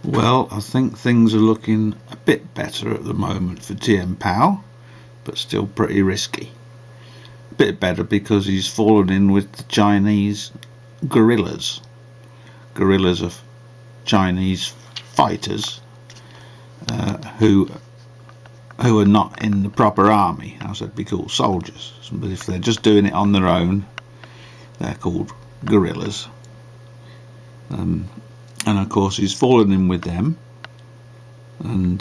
Well, I think things are looking a bit better at the moment for Tien Pao, but still pretty risky. A bit better because he's fallen in with the Chinese guerrillas. Guerrillas of Chinese fighters who are not in the proper army, as they'd be called soldiers. But if they're just doing it on their own, they're called guerrillas. And of course he's fallen in with them, and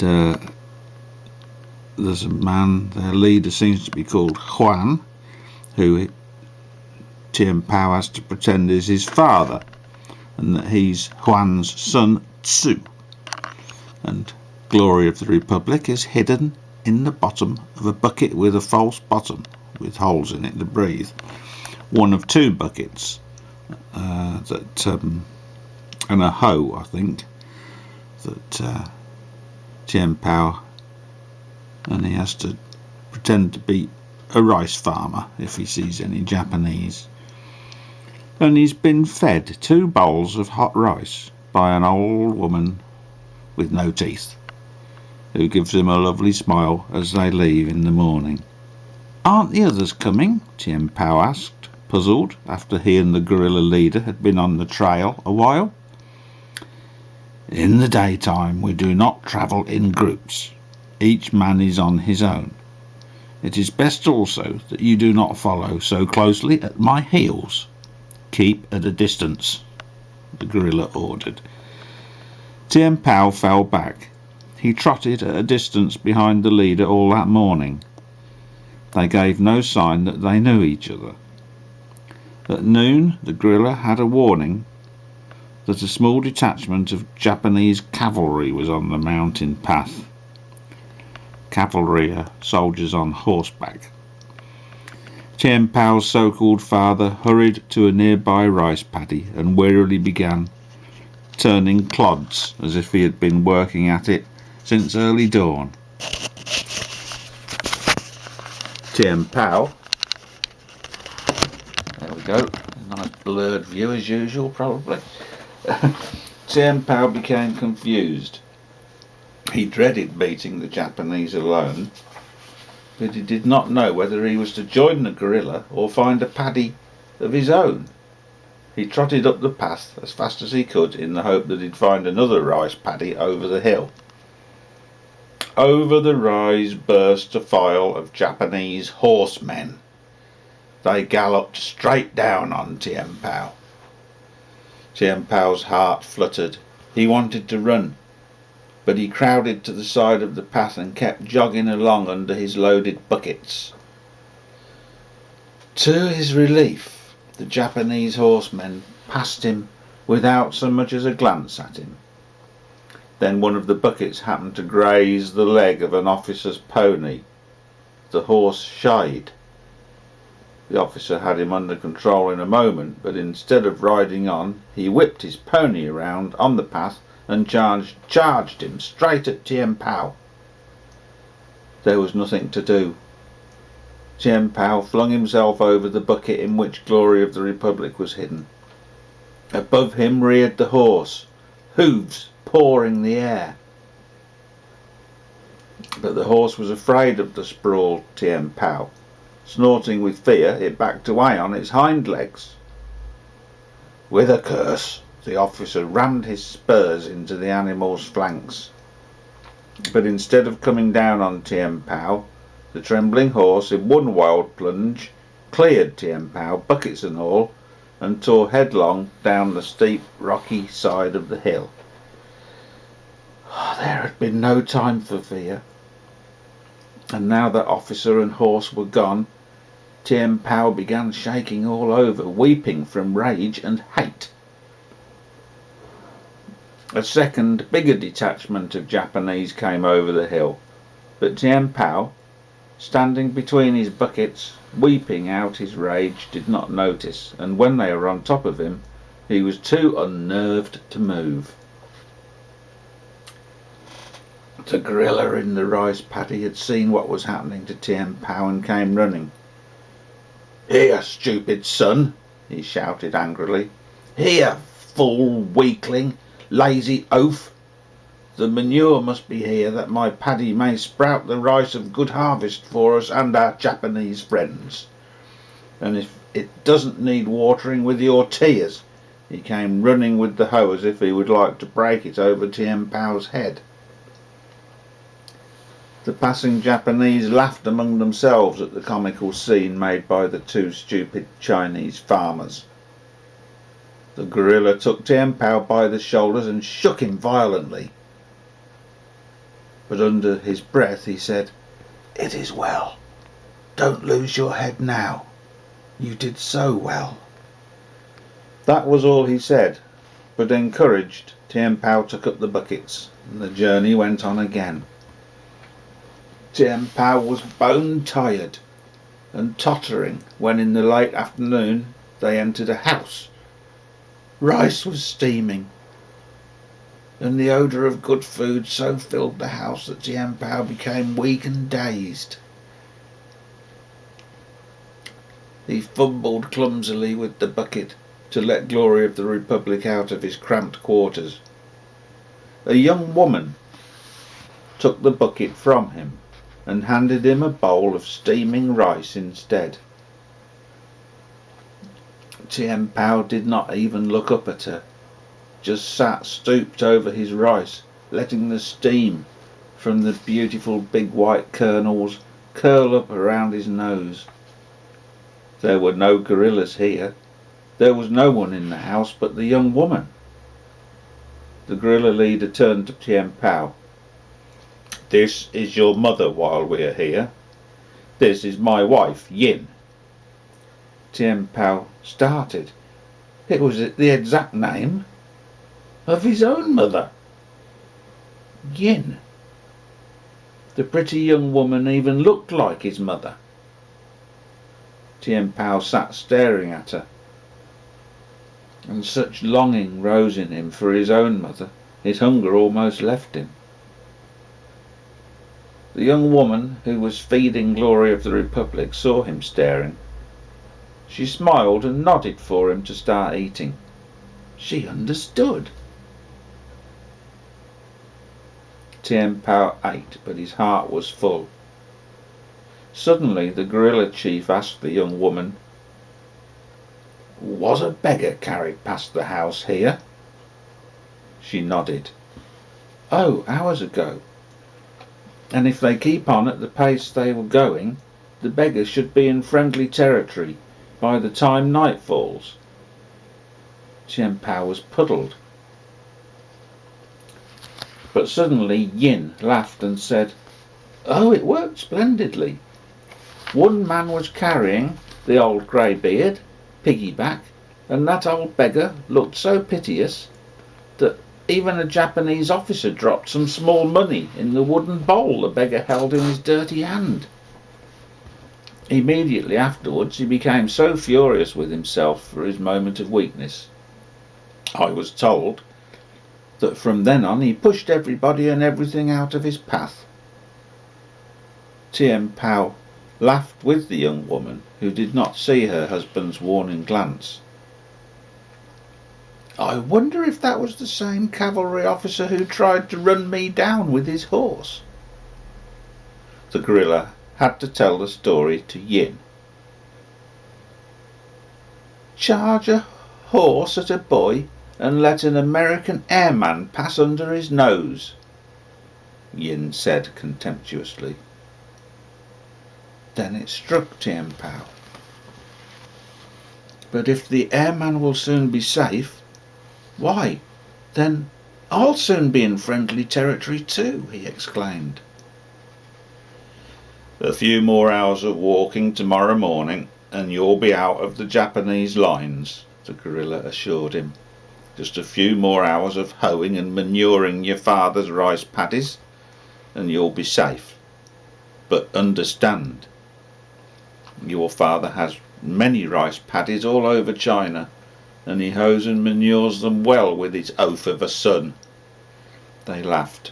there's a man, their leader seems to be called Huan, who Tien Pao has to pretend is his father, and that he's Huan's son Tzu. And Glory of the Republic is hidden in the bottom of a bucket with a false bottom, with holes in it to breathe. One of two buckets and a hoe, I think, that Tien Pao, and he has to pretend to be a rice farmer if he sees any Japanese. And he's been fed 2 bowls of hot rice by an old woman with no teeth, who gives him a lovely smile as they leave in the morning. "Aren't the others coming?" Tien Pao asked, puzzled, after he and the guerrilla leader had been on the trail a while. "In the daytime we do not travel in groups. Each man is on his own. It is best also that you do not follow so closely at my heels. Keep at a distance," the guerrilla ordered. Tien Pao fell back. He trotted at a distance behind the leader all that morning. They gave no sign that they knew each other. At noon the guerrilla had a warning that a small detachment of Japanese cavalry was on the mountain path. Cavalry are soldiers on horseback. Tien Pao's so-called father hurried to a nearby rice paddy and wearily began turning clods as if he had been working at it since early dawn. Tien Pao, there we go, nice blurred view as usual probably. Tien Pao became confused. He dreaded meeting the Japanese alone, but he did not know whether he was to join the guerrilla or find a paddy of his own. He trotted up the path as fast as he could in the hope that he'd find another rice paddy over the hill. Over the rise burst a file of Japanese horsemen. They galloped straight down on Tien Pao. Tien Pao's heart fluttered. He wanted to run, but he crowded to the side of the path and kept jogging along under his loaded buckets. To his relief, the Japanese horsemen passed him without so much as a glance at him. Then one of the buckets happened to graze the leg of an officer's pony. The horse shied. The officer had him under control in a moment, but instead of riding on, he whipped his pony around on the path and charged him straight at Tien Pao. There was nothing to do. Tien Pao flung himself over the bucket in which Glory of the Republic was hidden. Above him reared the horse, hooves pawing the air. But the horse was afraid of the sprawled Tien Pao. Snorting with fear, it backed away on its hind legs. With a curse, the officer rammed his spurs into the animal's flanks. But instead of coming down on Tien Pao, the trembling horse, in one wild plunge, cleared Tien Pao, buckets and all, and tore headlong down the steep, rocky side of the hill. There had been no time for fear, and now that officer and horse were gone, Tien Pao began shaking all over, weeping from rage and hate. A second, bigger detachment of Japanese came over the hill, but Tien Pao, standing between his buckets, weeping out his rage, did not notice, and when they were on top of him, he was too unnerved to move. The guerrilla in the rice paddy had seen what was happening to Tien Pao and came running. "Here, stupid son," he shouted angrily. "Here, fool weakling, lazy oaf. The manure must be here that my paddy may sprout the rice of good harvest for us and our Japanese friends. And if it doesn't need watering with your tears." He came running with the hoe as if he would like to break it over Tien Pao's head. The passing Japanese laughed among themselves at the comical scene made by the two stupid Chinese farmers. The gorilla took Tien Pao by the shoulders and shook him violently. But under his breath he said, "It is well. Don't lose your head now. You did so well." That was all he said, but encouraged, Tien Pao took up the buckets, and the journey went on again. Tien Pao was bone tired and tottering when in the late afternoon they entered a house. Rice was steaming, and the odour of good food so filled the house that Tien Pao became weak and dazed. He fumbled clumsily with the bucket to let Glory of the Republic out of his cramped quarters. A young woman took the bucket from him and handed him a bowl of steaming rice instead. Tien Pao did not even look up at her, just sat stooped over his rice, letting the steam from the beautiful big white kernels curl up around his nose. There were no gorillas here. There was no one in the house but the young woman. The gorilla leader turned to Tien Pao. "This is your mother while we're here. This is my wife, Yin." Tien Pao started. It was the exact name of his own mother. Yin. The pretty young woman even looked like his mother. Tien Pao sat staring at her, and such longing rose in him for his own mother, his hunger almost left him. The young woman who was feeding Glory of the Republic saw him staring. She smiled and nodded for him to start eating. She understood. Tien Pao ate, but his heart was full. Suddenly the gorilla chief asked the young woman, "Was a beggar carried past the house here?" She nodded. "Oh, hours ago. And if they keep on at the pace they were going, the beggar should be in friendly territory by the time night falls." Tien Pao was puzzled. But suddenly Yin laughed and said, "Oh, it worked splendidly. One man was carrying the old greybeard, piggyback, and that old beggar looked so piteous that even a Japanese officer dropped some small money in the wooden bowl the beggar held in his dirty hand. Immediately afterwards he became so furious with himself for his moment of weakness. I was told that from then on he pushed everybody and everything out of his path." Tien Pao laughed with the young woman, who did not see her husband's warning glance. "I wonder if that was the same cavalry officer who tried to run me down with his horse." The gorilla had to tell the story to Yin. "Charge a horse at a boy and let an American airman pass under his nose," Yin said contemptuously. Then it struck Tien Pao. "But if the airman will soon be safe, why, then I'll soon be in friendly territory too," he exclaimed. "A few more hours of walking tomorrow morning and you'll be out of the Japanese lines," the gorilla assured him. "Just a few more hours of hoeing and manuring your father's rice paddies and you'll be safe. But understand, your father has many rice paddies all over China, and he hoes and manures them well with his oaf of a son." They laughed.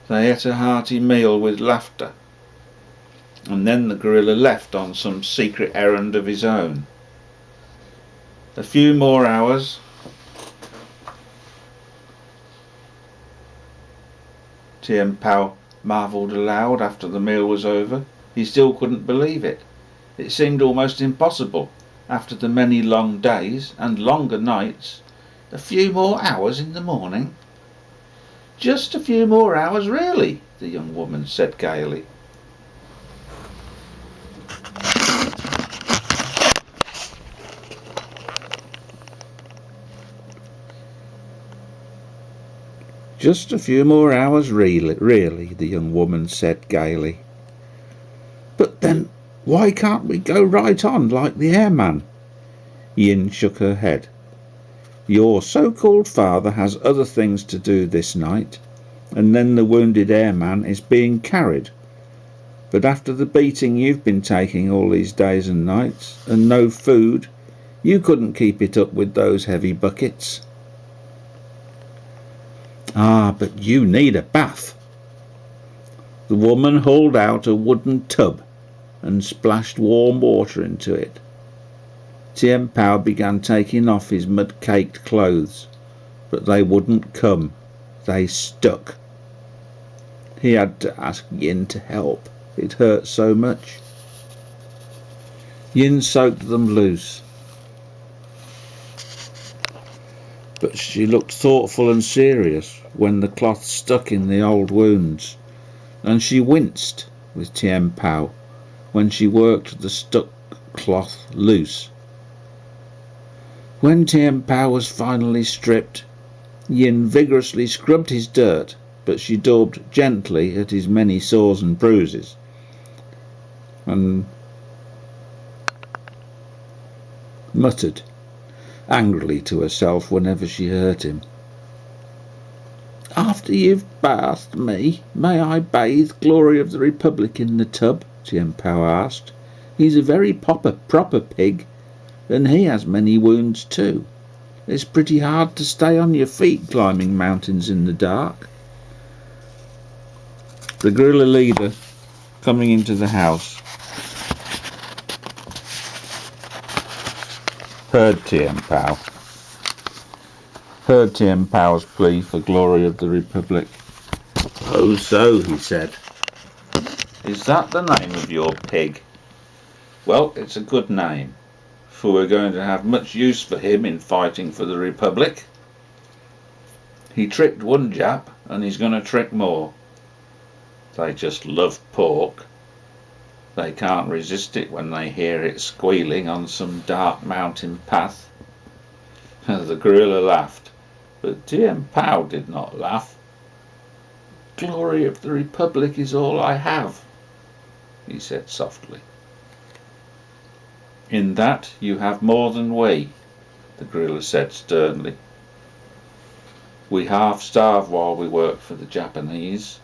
They ate a hearty meal with laughter, and then the gorilla left on some secret errand of his own. A few more hours, Tien Pao marvelled aloud after the meal was over. He still couldn't believe it. It seemed almost impossible, after the many long days and longer nights. A few more hours in the morning. Just a few more hours, really, the young woman said gaily. Just a few more hours, really, the young woman said gaily. But then, why can't we go right on like the airman? Yin shook her head. Your so-called father has other things to do this night, and then the wounded airman is being carried. But after the beating you've been taking all these days and nights, and no food, you couldn't keep it up with those heavy buckets. Ah, but you need a bath. The woman hauled out a wooden tub and splashed warm water into it. Tien Pao began taking off his mud-caked clothes, but they wouldn't come. They stuck. He had to ask Yin to help. It hurt so much. Yin soaked them loose, but she looked thoughtful and serious when the cloth stuck in the old wounds, and she winced with Tien Pao when she worked the stuck cloth loose. When Tien Pao was finally stripped, Yin vigorously scrubbed his dirt, but she daubed gently at his many sores and bruises, and muttered angrily to herself whenever she hurt him. After you've bathed me, may I bathe Glory of the Republic in the tub? Tien Pao asked. He's a very proper pig, and he has many wounds too. It's pretty hard to stay on your feet climbing mountains in the dark. The guerrilla leader, coming into the house, heard Tien Pao's plea for Glory of the Republic. Oh, so, he said. Is that the name of your pig? Well, it's a good name, for we're going to have much use for him in fighting for the Republic. He tricked one Jap, and he's going to trick more. They just love pork. They can't resist it when they hear it squealing on some dark mountain path. The guerrilla laughed, but Tien Pao did not laugh. Glory of the Republic is all I have, he said softly. In that you have more than we, the guerrilla said sternly. We half starve while we work for the Japanese.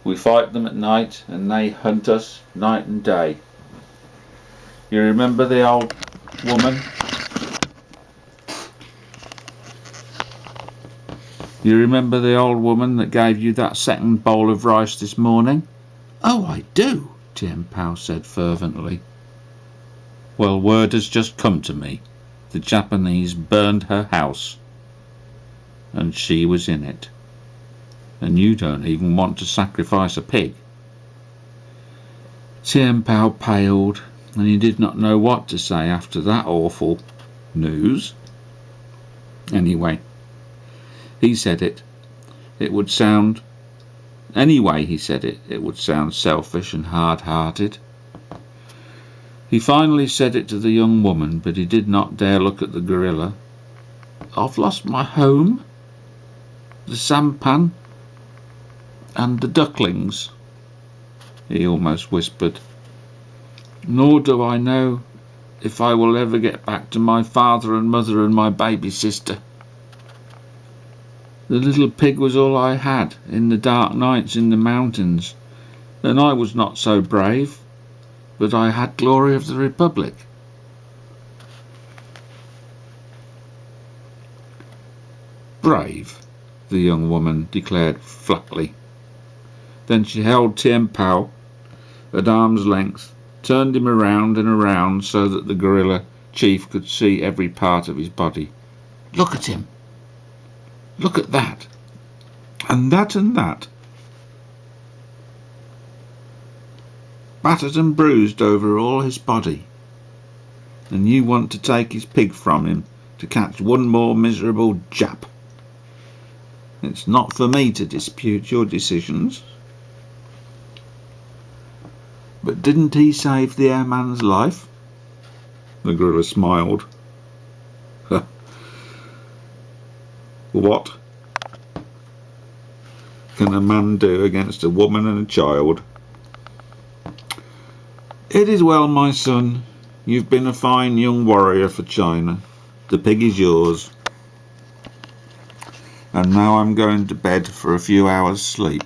We fight them at night, and they hunt us night and day. You remember the old woman? You remember the old woman that gave you that second bowl of rice this morning? Oh, I do, Tien Pao said fervently. Well, word has just come to me. The Japanese burned her house, and she was in it. And you don't even want to sacrifice a pig. Tien Pao paled, and he did not know what to say after that awful news. Anyway, he said it. It would sound selfish and hard-hearted. He finally said it to the young woman, but he did not dare look at the guerrilla. I've lost my home, the sampan, and the ducklings, he almost whispered. Nor do I know if I will ever get back to my father and mother and my baby sister. The little pig was all I had in the dark nights in the mountains, and I was not so brave, but I had Glory of the Republic. Brave, the young woman declared flatly. Then she held Tien Pao at arm's length, turned him around and around so that the guerrilla chief could see every part of his body. Look at him. Look at that. and that, battered and bruised over all his body, and you want to take his pig from him to catch one more miserable Jap. It's not for me to dispute your decisions. But didn't he save the airman's life? The gorilla smiled. What can a man do against a woman and a child? It is well, my son. You've been a fine young warrior for China. The pig is yours. And now I'm going to bed for a few hours' sleep.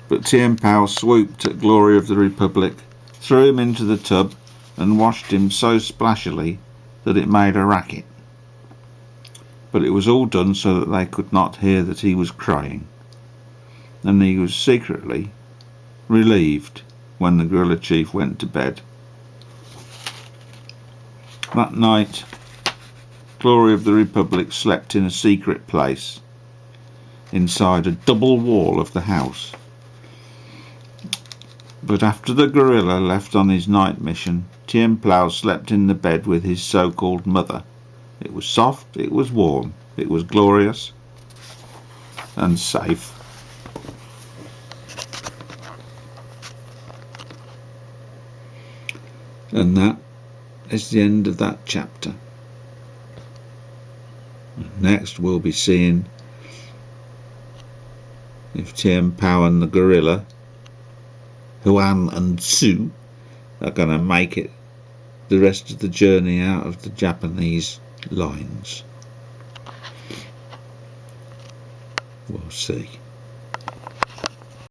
But Tien Pao swooped at Glory of the Republic, threw him into the tub, and washed him so splashily that it made a racket. But it was all done so that they could not hear that he was crying, and he was secretly relieved when the gorilla chief went to bed. That night, Glory of the Republic slept in a secret place inside a double wall of the house. But after the gorilla left on his night mission, Tien Pao slept in the bed with his so-called mother. It was soft, it was warm, it was glorious and safe. And that is the end of that chapter. Next we'll be seeing if Tien Pao and the gorilla, Huan and Su, are going to make it the rest of the journey out of the Japanese lines. We'll see.